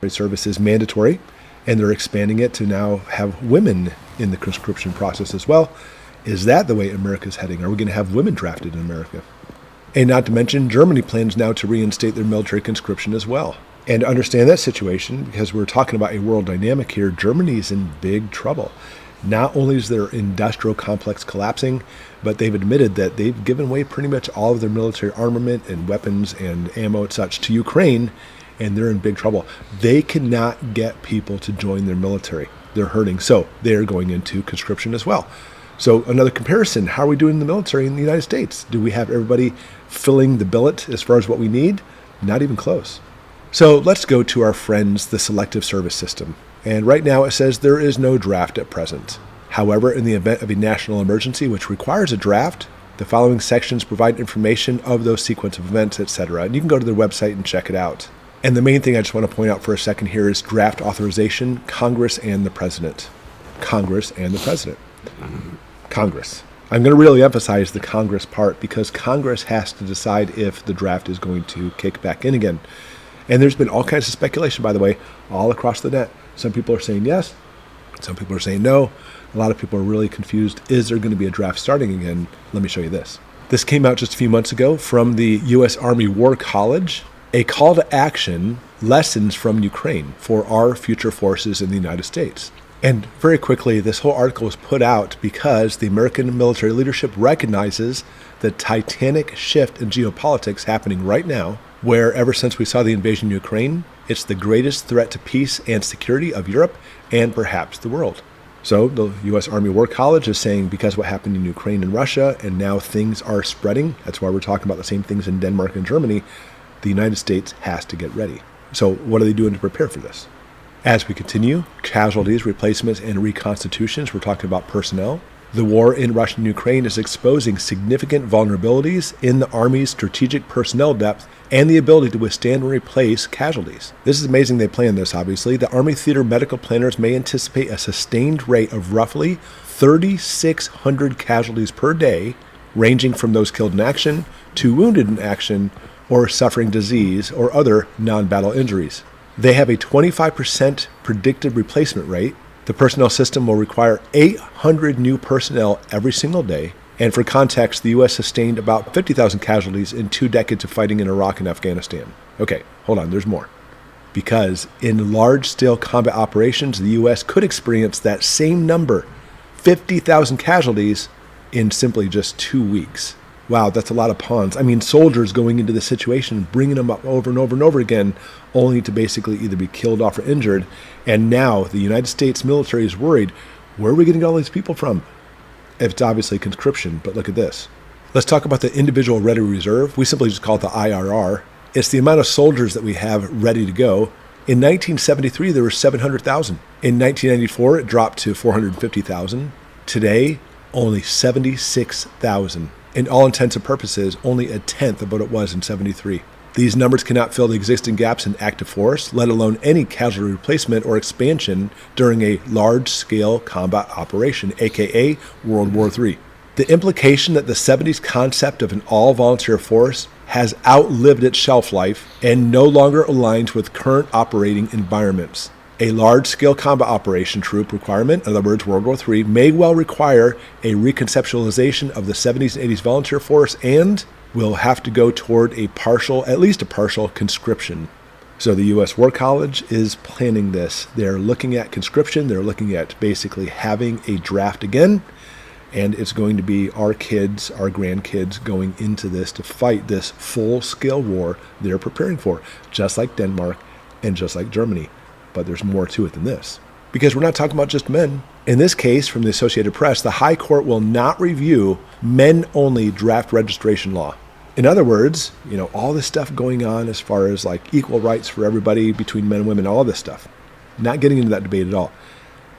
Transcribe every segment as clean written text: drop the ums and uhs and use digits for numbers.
service is mandatory, and they're expanding it to now have women in the conscription process as well. Is that the way America's heading? Are we going to have women drafted in America? And not to mention, Germany plans now to reinstate their military conscription as well. And to understand that situation, because we're talking about a world dynamic here, Germany is in big trouble. Not only is their industrial complex collapsing, but they've admitted that they've given away pretty much all of their military armament and weapons and ammo and such to Ukraine, and they're in big trouble. They cannot get people to join their military. They're hurting, so they're going into conscription as well. So another comparison, how are we doing in the military in the United States? Do we have everybody filling the billet as far as what we need? Not even close. So let's go to our friends, the Selective Service System. And right now it says there is no draft at present. However, in the event of a national emergency which requires a draft, the following sections provide information of those sequence of events, etc. And you can go to their website and check it out. And the main thing I just want to point out for a second here is draft authorization, Congress and the President. Congress and the President. Congress. I'm going to really emphasize the Congress part because Congress has to decide if the draft is going to kick back in again. And there's been all kinds of speculation, by the way, all across the net. Some people are saying yes. Some people are saying no. A lot of people are really confused. Is there going to be a draft starting again? Let me show you this. This came out just a few months ago from the U.S. Army War College, a call to action, lessons from Ukraine for our future forces in the United States. And very quickly, this whole article was put out because the American military leadership recognizes the titanic shift in geopolitics happening right now, where ever since we saw the invasion of Ukraine, it's the greatest threat to peace and security of Europe and perhaps the world. So the U.S. Army War College is saying because what happened in Ukraine and Russia, and now things are spreading, that's why we're talking about the same things in Denmark and Germany, the United States has to get ready. So what are they doing to prepare for this? As we continue, casualties, replacements, and reconstitutions, we're talking about personnel. The war in Russia and Ukraine is exposing significant vulnerabilities in the Army's strategic personnel depth and the ability to withstand and replace casualties. This is amazing they planned this, obviously. The Army Theater medical planners may anticipate a sustained rate of roughly 3,600 casualties per day, ranging from those killed in action to wounded in action or suffering disease or other non-battle injuries. They have a 25% predicted replacement rate. The personnel system will require 800 new personnel every single day. And for context, the U.S. sustained about 50,000 casualties in 2 decades of fighting in Iraq and Afghanistan. Okay, hold on, there's more. Because in large-scale combat operations, the U.S. could experience that same number, 50,000 casualties, in simply just 2 weeks. Wow, that's a lot of pawns. I mean, soldiers going into the situation, bringing them up over and over and over again, only to basically either be killed off or injured. And now the United States military is worried, where are we going to get all these people from? It's obviously conscription, but look at this. Let's talk about the individual ready reserve. We simply just call it the IRR. It's the amount of soldiers that we have ready to go. In 1973, there were 700,000. In 1994, it dropped to 450,000. Today, only 76,000. In all intents and purposes, only a tenth of what it was in 73. These numbers cannot fill the existing gaps in active force, let alone any casualty replacement or expansion during a large-scale combat operation, aka World War III. The implication that the 70s concept of an all-volunteer force has outlived its shelf life and no longer aligns with current operating environments. A large-scale combat operation troop requirement, in other words, World War III, may well require a reconceptualization of the 70s and 80s volunteer force and will have to go toward at least a partial conscription. So the U.S. War College is planning this. They're looking at conscription. They're looking at basically having a draft again. And it's going to be our kids, our grandkids going into this to fight this full-scale war they're preparing for, just like Denmark and just like Germany. But there's more to it than this. Because we're not talking about just men. In this case, from the Associated Press, the High Court will not review men-only draft registration law. In other words, all this stuff going on as far as like equal rights for everybody between men and women, all this stuff. Not getting into that debate at all.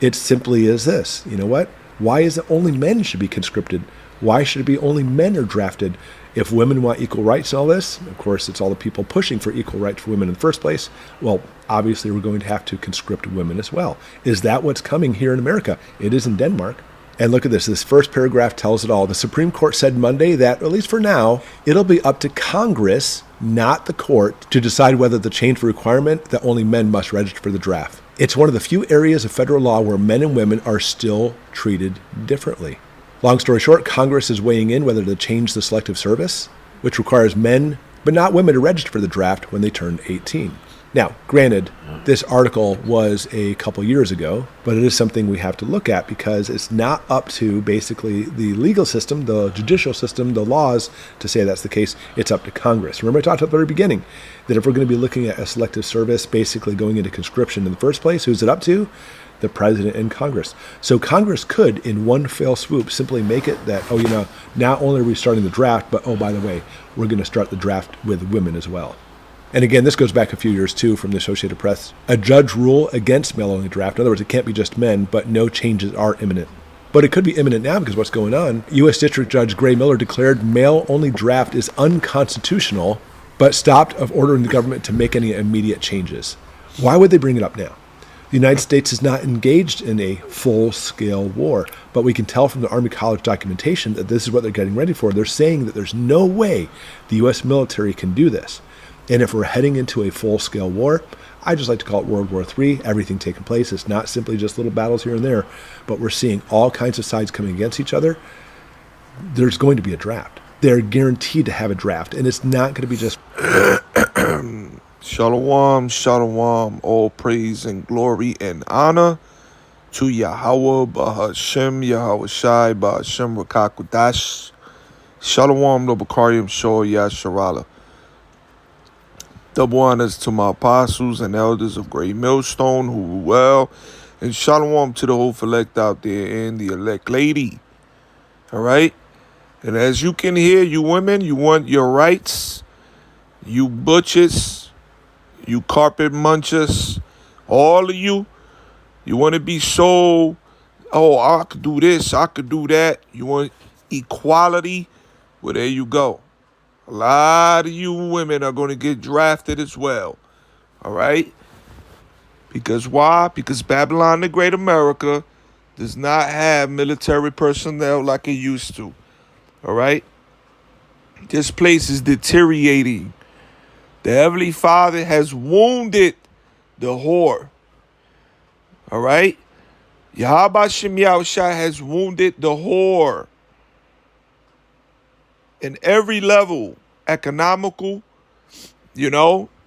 It simply is this. You know what? Why is it only men should be conscripted? Why should it be only men are drafted? If women want equal rights and all this, of course, it's all the people pushing for equal rights for women in the first place. Well, obviously, we're going to have to conscript women as well. Is that what's coming here in America? It is in Denmark. And look at this. This first paragraph tells it all. The Supreme Court said Monday that, at least for now, it'll be up to Congress not the court, to decide whether the change the requirement that only men must register for the draft. It's one of the few areas of federal law where men and women are still treated differently. Long story short, Congress is weighing in whether to change the Selective Service, which requires men but not women to register for the draft when they turn 18. Now, granted, this article was a couple years ago, but it is something we have to look at because it's not up to basically the legal system, the judicial system, the laws to say that's the case. It's up to Congress. Remember I talked at the very beginning that if we're going to be looking at a selective service basically going into conscription in the first place, who's it up to? The president and Congress. So Congress could, in one fell swoop, simply make it that, not only are we starting the draft, but, by the way, we're going to start the draft with women as well. And again, this goes back a few years, too, from the Associated Press. A judge rule against male-only draft. In other words, it can't be just men, but no changes are imminent. But it could be imminent now because what's going on. U.S. District Judge Gray Miller declared male-only draft is unconstitutional, but stopped of ordering the government to make any immediate changes. Why would they bring it up now? The United States is not engaged in a full-scale war, but we can tell from the Army College documentation that this is what they're getting ready for. They're saying that there's no way the U.S. military can do this. And if we're heading into a full-scale war, I just like to call it World War III, everything taking place. It's not simply just little battles here and there, but we're seeing all kinds of sides coming against each other. There's going to be a draft. They're guaranteed to have a draft, and it's not going to be just... Shalom, shalom, all praise and glory and honor to Yahweh, Bahashem, Yahweh Shai, Bahashem, Rakakudash. Shalom, Nobakariam, Shor, Yasharala. Double honors to my apostles and elders of Great Millstone who rule well. And shalom to the whole elect out there and the elect lady. All right? And as you can hear, you women, you want your rights. You butchers, you carpet munchers, all of you want to be so, I could do this, I could do that. You want equality? Well, there you go. A lot of you women are going to get drafted as well. All right? Because why? Because Babylon the Great America does not have military personnel like it used to. All right? This place is deteriorating. The Heavenly Father has wounded the whore. All right? Yahweh Shem Yahushua has wounded the whore. In every level, economical,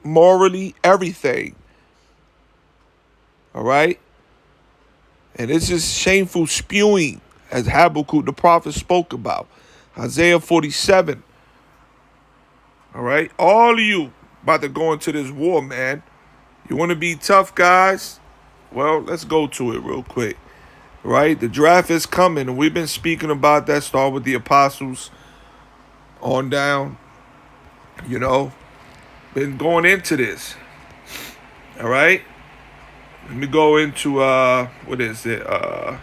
morally, everything. All right? And it's just shameful spewing, as Habakkuk the prophet spoke about. Isaiah 47. All right? All of you about to go into this war, man. You want to be tough, guys? Well, let's go to it real quick. All right? The draft is coming, and we've been speaking about that. Start with the apostles on down. Been going into this. All right? Let me go into, what is it? I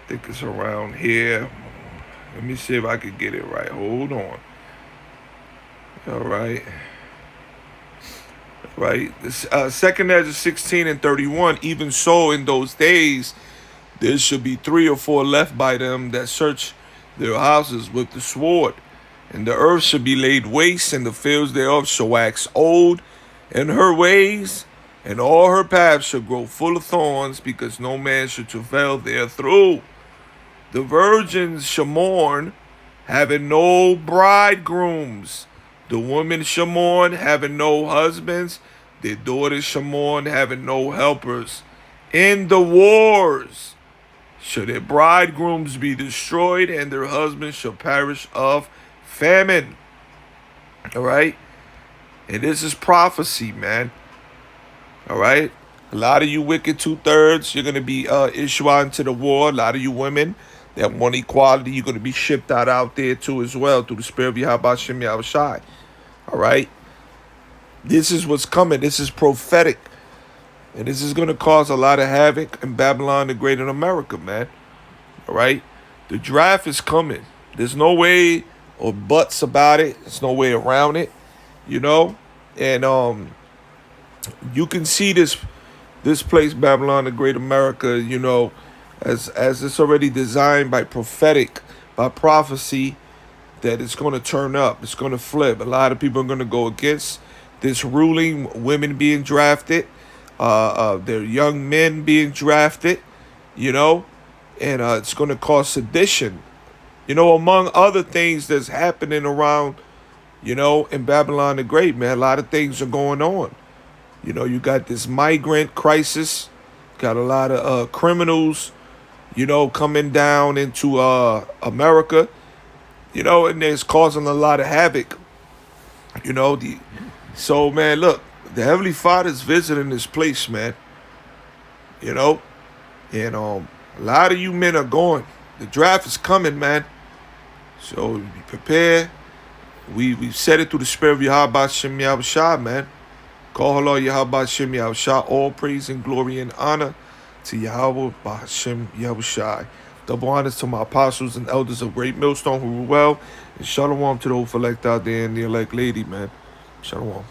think it's around here. Let me see if I can get it right. Hold on. All right. Right. This, 2nd Ezra 16 and 31. Even so, in those days, there should be 3 or 4 left by them that search their houses with the sword. And the earth shall be laid waste, and the fields thereof shall wax old, and her ways and all her paths shall grow full of thorns, because no man shall travail therethrough. The virgins shall mourn, having no bridegrooms. The women shall mourn, having no husbands. Their daughters shall mourn, having no helpers. In the wars shall their bridegrooms be destroyed, and their husbands shall perish of famine. All right? And this is prophecy, man. All right? A lot of you wicked 2/3, you're going to be issuing to the war. A lot of you women that want equality, you're going to be shipped out there too as well through the spirit of Yahweh Shem Yahushai. All right? This is what's coming. This is prophetic. And this is going to cause a lot of havoc in Babylon the Great in America, man. All right? The draft is coming. There's no way or buts about it. There's no way around it, And you can see this place, Babylon the Great America, as it's already designed by prophecy, that it's going to turn up. It's going to flip. A lot of people are going to go against this ruling. Women being drafted, their young men being drafted, you know, and it's going to cause sedition, you know, among other things that's happening around, you know, in Babylon the Great, man. A lot of things are going on. You know, you got this migrant crisis, got a lot of criminals, you know, coming down into America, you know, and it's causing a lot of havoc. You know, so man, look, the Heavenly Father's visiting this place, man. You know, and a lot of you men are going. The draft is coming, man. So be prepared. We've said it through the spirit of Yahweh Shem Yahushua, man. Call Allah Yahweh Shem Yahushua. All praise and glory and honor to Yahweh Hashem Yahushua. Double honors to my apostles and elders of Great Millstone who rule well. And shalom to the old elect out there and the elect lady, man. Shalom.